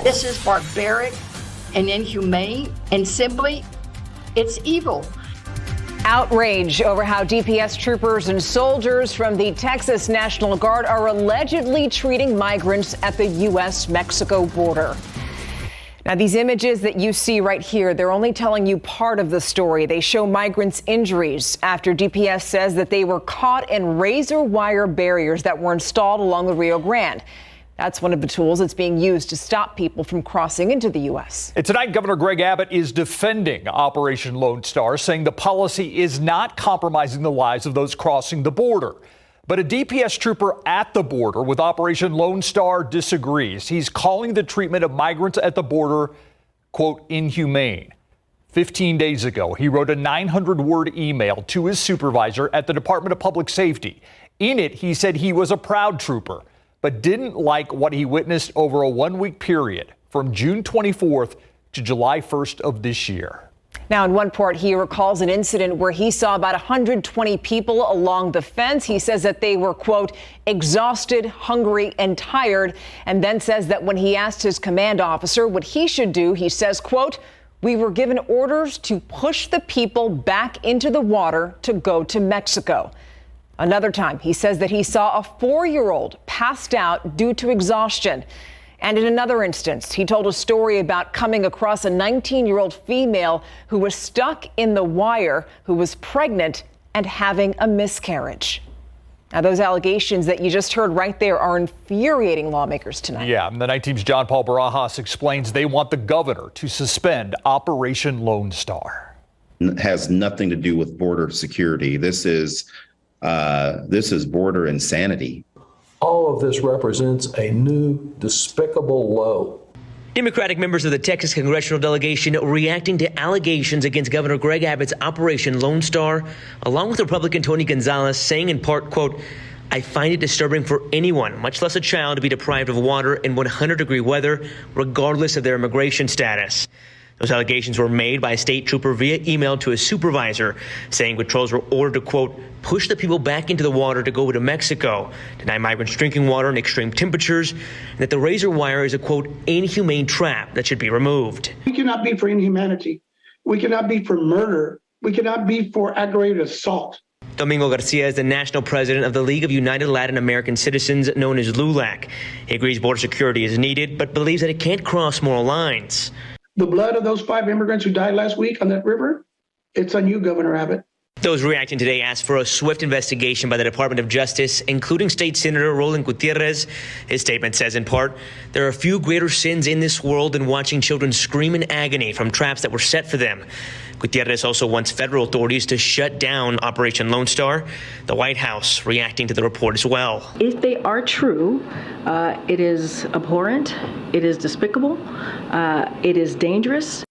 This is barbaric and inhumane, and simply, it's evil. Outrage over how DPS troopers and soldiers from the Texas National Guard are allegedly treating migrants at the U.S.-Mexico border. Now, these images that you see right here, they're only telling you part of the story. They show migrants' injuries after DPS says that they were caught in razor wire barriers that were installed along the Rio Grande. That's one of the tools that's being used to stop people from crossing into the U.S. And tonight, Governor Greg Abbott is defending Operation Lonestar, saying the policy is not compromising the lives of those crossing the border. But a DPS trooper at the border with Operation Lonestar disagrees. He's calling the treatment of migrants at the border, quote, inhumane. 15 days ago, he wrote a 900-word email to his supervisor at the Department of Public Safety. In it, he said he was a proud trooper, but didn't like what he witnessed over a one-week period from June 24th to July 1st of this year. Now, in one part, he recalls an incident where he saw about 120 people along the fence. He says that they were, quote, exhausted, hungry, and tired, and then says that when he asked his command officer what he should do, he says, quote, we were given orders to push the people back into the water to go to Mexico. Another time, he says that he saw a 4-year-old passed out due to exhaustion. And in another instance, he told a story about coming across a 19-year-old female who was stuck in the wire, who was pregnant and having a miscarriage. Now, those allegations that you just heard right there are infuriating lawmakers tonight. Yeah, the Night Team's John Paul Barajas explains they want the governor to suspend Operation Lonestar. It has nothing to do with border security. This is border insanity. All of this represents a new despicable low. Democratic members of the Texas congressional delegation reacting to allegations against Governor Greg Abbott's Operation Lonestar, along with Republican Tony Gonzalez saying in part, quote, I find it disturbing for anyone, much less a child, to be deprived of water in 100-degree weather, regardless of their immigration status. Those allegations were made by a state trooper via email to his supervisor, saying patrols were ordered to, quote, push the people back into the water to go to Mexico, deny migrants drinking water in extreme temperatures, and that the razor wire is a, quote, inhumane trap that should be removed. We cannot be for inhumanity. We cannot be for murder. We cannot be for aggravated assault. Domingo Garcia is the national president of the League of United Latin American Citizens, known as LULAC. He agrees border security is needed, but believes that it can't cross moral lines. The blood of those 5 immigrants who died last week on that river, it's on you, Governor Abbott. Those reacting today asked for a swift investigation by the Department of Justice, including State Senator Roland Gutierrez. His statement says, in part, there are few greater sins in this world than watching children scream in agony from traps that were set for them. Gutierrez also wants federal authorities to shut down Operation Lonestar. The White House reacting to the report as well. If they are true, it is abhorrent, it is despicable, it is dangerous.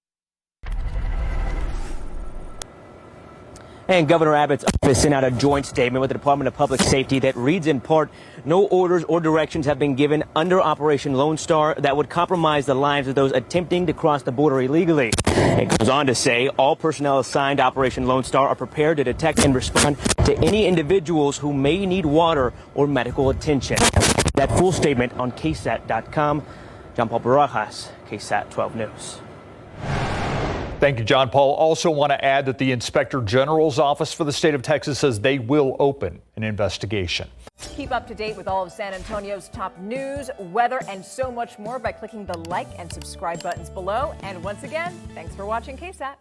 And Governor Abbott's office sent out a joint statement with the Department of Public Safety that reads in part, no orders or directions have been given under Operation Lonestar that would compromise the lives of those attempting to cross the border illegally. It goes on to say all personnel assigned to Operation Lonestar are prepared to detect and respond to any individuals who may need water or medical attention. That full statement on KSAT.com. John Paul Barajas, KSAT 12 News. Thank you, John Paul. Also want to add that the Inspector General's office for the state of Texas says they will open an investigation. Keep up to date with all of San Antonio's top news, weather, and so much more by clicking the like and subscribe buttons below. And once again, thanks for watching KSAT.